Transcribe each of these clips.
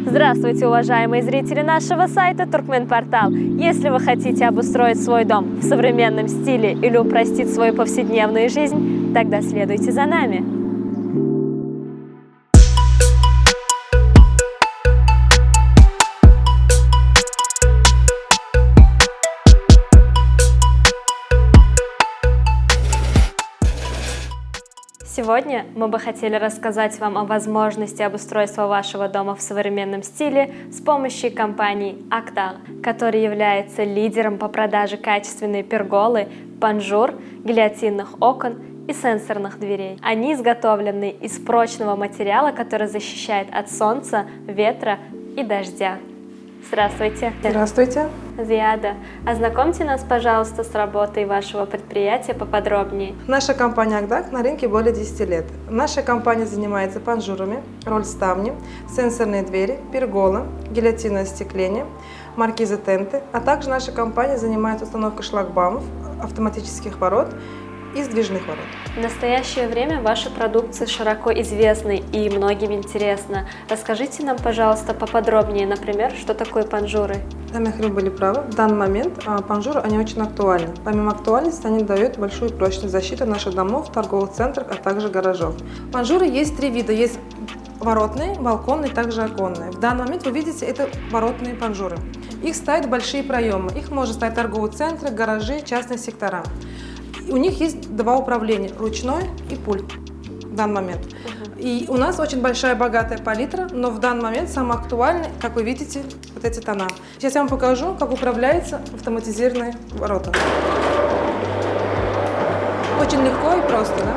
Здравствуйте, уважаемые зрители нашего сайта Туркменпортал. Если вы хотите обустроить свой дом в современном стиле или упростить свою повседневную жизнь, тогда следуйте за нами. Сегодня мы бы хотели рассказать вам о возможности обустройства вашего дома в современном стиле с помощью компании Актал, которая является лидером по продаже качественной перголы, панжур, гильотинных окон и сенсорных дверей. Они изготовлены из прочного материала, который защищает от солнца, ветра и дождя. Здравствуйте. Здравствуйте. Зияда, ознакомьте нас, пожалуйста, с работой вашего предприятия поподробнее. Наша компания «Агдак» на рынке более 10 лет. Наша компания занимается панжурами, рольставни, сенсорные двери, пергола, гильотинное остекление, маркизы тенты, а также наша компания занимается установкой шлагбаумов, автоматических ворот и сдвижных ворот. В настоящее время ваша продукция широко известна и многим интересна. Расскажите нам, пожалуйста, поподробнее, например, что такое панжуры. Да, вы были правы. В данный момент панжуры, они очень актуальны. Помимо актуальности, они дают большую прочность защиты наших домов, торговых центров, а также гаражов. Панжуры есть три вида. Есть воротные, балконные, также оконные. В данный момент вы видите, это воротные панжуры. Их ставят большие проемы. Их можно ставить торговые центры, гаражи, частные сектора. У них есть два управления – ручной и пульт в данный момент. И у нас очень большая богатая палитра, но в данный момент самое актуальное, как вы видите, вот эти тона. Сейчас я вам покажу, как управляются автоматизированные ворота. Очень легко и просто, да?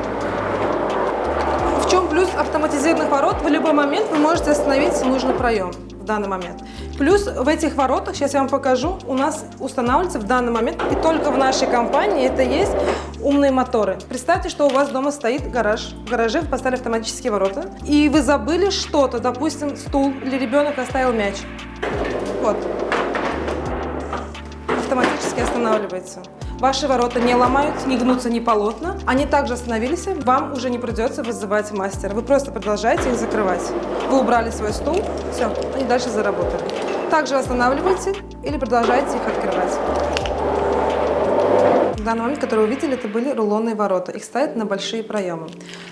В чем плюс автоматизированных ворот? В любой момент вы можете остановить нужный проем в данный момент. Плюс в этих воротах, сейчас я вам покажу, у нас устанавливается в данный момент, и только в нашей компании это есть, умные моторы. Представьте, что у вас дома стоит гараж, в гараже вы поставили автоматические ворота, и вы забыли что-то, допустим, стул, или ребенок оставил мяч. Вот. Автоматически останавливается. Ваши ворота не ломаются, не гнутся ни полотна. Они также остановились, вам уже не придется вызывать мастера. Вы просто продолжаете их закрывать. Вы убрали свой стул, все, они дальше заработали. Также останавливайте или продолжайте их открывать. В данный момент, который вы видели, это были рулонные ворота. Их ставят на большие проемы.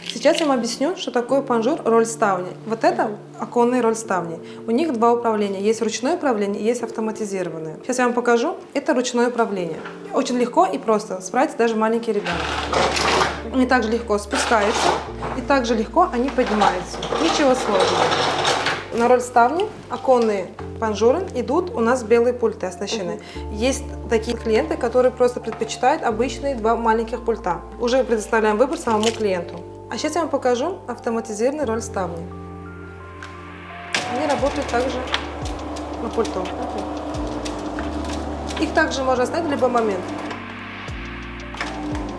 Сейчас я вам объясню, что такое панжур рольставни. Вот это оконные рольставни. У них два управления. Есть ручное управление, есть автоматизированное. Сейчас я вам покажу. Это ручное управление. Очень легко и просто. Справится даже маленький ребенок. Они также легко спускаются и также легко они поднимаются. Ничего сложного. На рольставне оконные панжуры идут, у нас белые пульты оснащены. Есть такие клиенты, которые просто предпочитают обычные два маленьких пульта. Уже предоставляем выбор самому клиенту. А сейчас я вам покажу автоматизированные рольставни. Они работают также на пульту. Их также можно снять в любой момент.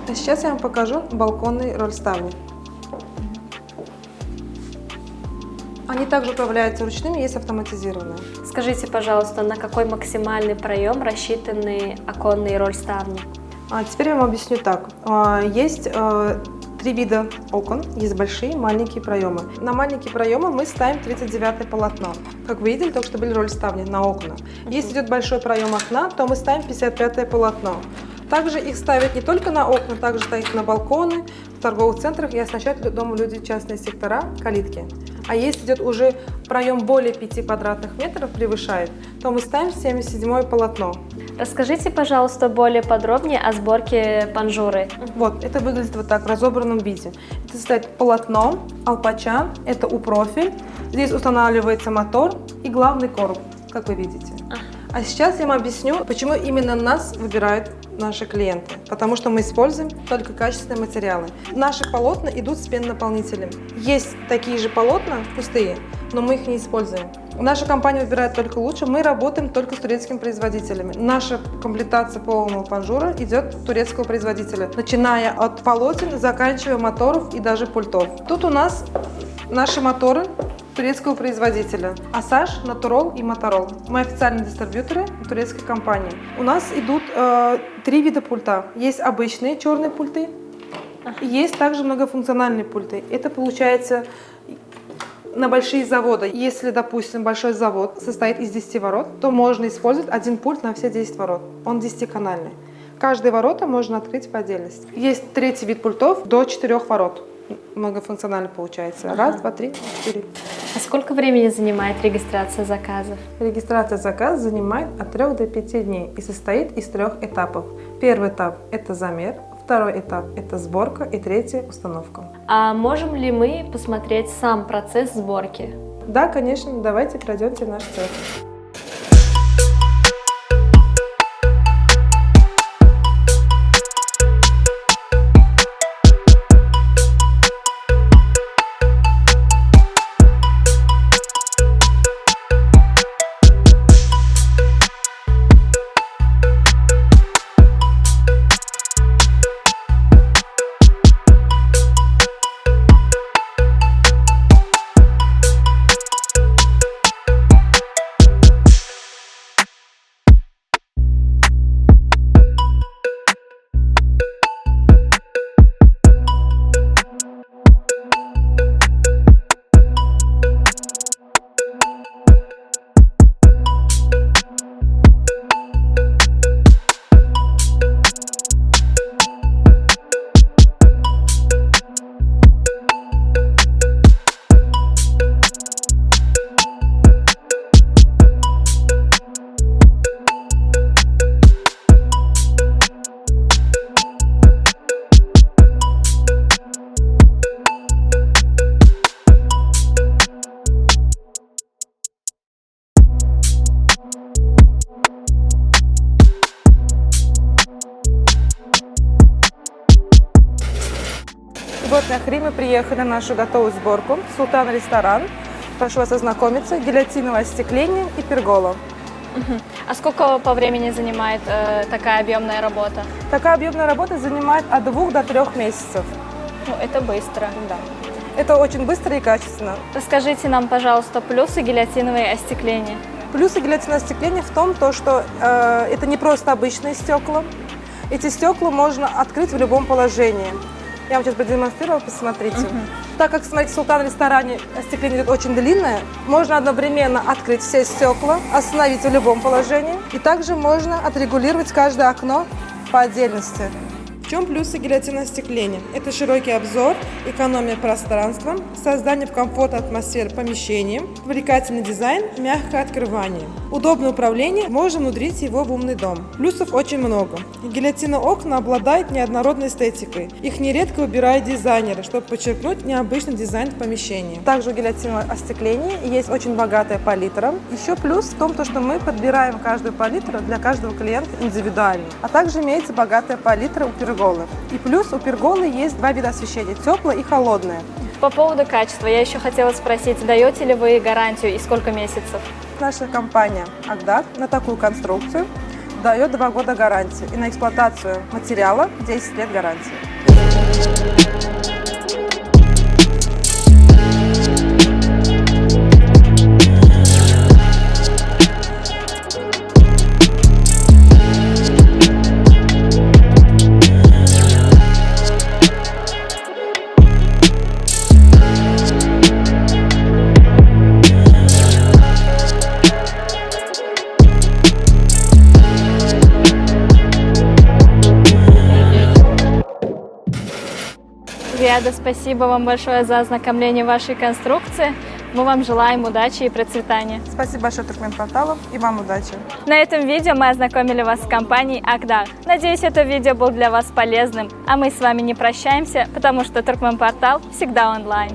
А сейчас я вам покажу балконные рольставни. Они также управляются ручными, есть автоматизированные. Скажите, пожалуйста, на какой максимальный проем рассчитаны оконные рольставни? Теперь я вам объясню так. Есть три вида окон, есть большие, маленькие проемы. На маленькие проемы мы ставим 39-е полотно. Как вы видели, только что были рольставни на окна. Если идет большой проем окна, то мы ставим 55-е полотно. Также их ставят не только на окна, также ставят на балконы, в торговых центрах и оснащают дома люди частные сектора, калитки. А если идет уже проем более 5 квадратных метров превышает, то мы ставим 77-е полотно. Расскажите, пожалуйста, более подробнее о сборке панжуры. Вот, это выглядит вот так, в разобранном виде. Это стоит полотно, алпача, это упрофиль. Здесь устанавливается мотор и главный короб, как вы видите. А сейчас я вам объясню, почему именно нас выбирают наши клиенты. Потому что мы используем только качественные материалы. Наши полотна идут с пенонаполнителем. Есть такие же полотна, пустые, но мы их не используем. Наша компания выбирает только лучше, мы работаем только с турецкими производителями. Наша комплектация полного панжура идет турецкого производителя, начиная от полотен, заканчивая моторов и даже пультов. Тут у нас наши моторы турецкого производителя Асаж, Натурол и Моторол. Мы официальные дистрибьюторы турецкой компании. У нас идут три вида пульта. Есть обычные черные пульты, есть также многофункциональные пульты. Это получается На большие заводы, если, допустим, большой завод состоит из 10 ворот, то можно использовать один пульт на все 10 ворот. Он 10-канальный. Каждые ворота можно открыть по отдельности. Есть третий вид пультов до 4 ворот. Многофункционально получается. Раз, два, три, 4. А сколько времени занимает регистрация заказов? Регистрация заказа занимает от 3 до 5 дней и состоит из 3 этапов. Первый этап – это замер, второй этап – это сборка и третий – установка. А можем ли мы посмотреть сам процесс сборки? Да, конечно, давайте пройдемте в наш цех. Вот на Хриме приехали на нашу готовую сборку. Султан ресторан. Прошу вас ознакомиться. Гильотиновое остекление и пергола. А сколько по времени занимает такая объемная работа? Такая объемная работа занимает от 2 до 3 месяцев. Ну, это быстро. Да. Это очень быстро и качественно. Расскажите нам, пожалуйста, плюсы гильотиновой остекления. Плюсы гильотинового остекления в том, что это не просто обычные стекла. Эти стекла можно открыть в любом положении. Я вам сейчас продемонстрировала, посмотрите. Так как, смотрите, в Султан ресторане остекление идет очень длинное, можно одновременно открыть все стекла, остановить в любом положении. И также можно отрегулировать каждое окно по отдельности. В чем плюсы гильотинового остекления? Это широкий обзор, экономия пространства, создание в комфортной атмосфере помещения, привлекательный дизайн, мягкое открывание. Удобное управление, можно внедрить его в умный дом. Плюсов очень много. Гильотиновые окна обладают неоднородной эстетикой. Их нередко выбирают дизайнеры, чтобы подчеркнуть необычный дизайн помещения. Также у гильотинового остекления есть очень богатая палитра. Еще плюс в том, что мы подбираем каждую палитру для каждого клиента индивидуально. А также имеется богатая палитра у перголы. И плюс у перголы есть 2 вида освещения – теплое и холодное. По поводу качества я еще хотела спросить, даете ли вы гарантию и сколько месяцев? Наша компания «Акдар» на такую конструкцию дает 2 года гарантии и на эксплуатацию материала 10 лет гарантии. Рияда, спасибо вам большое за ознакомление вашей конструкции. Мы вам желаем удачи и процветания. Спасибо большое Туркменпорталу и вам удачи. На этом видео мы ознакомили вас с компанией Акдар. Надеюсь, это видео было для вас полезным. А мы с вами не прощаемся, потому что Туркменпортал всегда онлайн.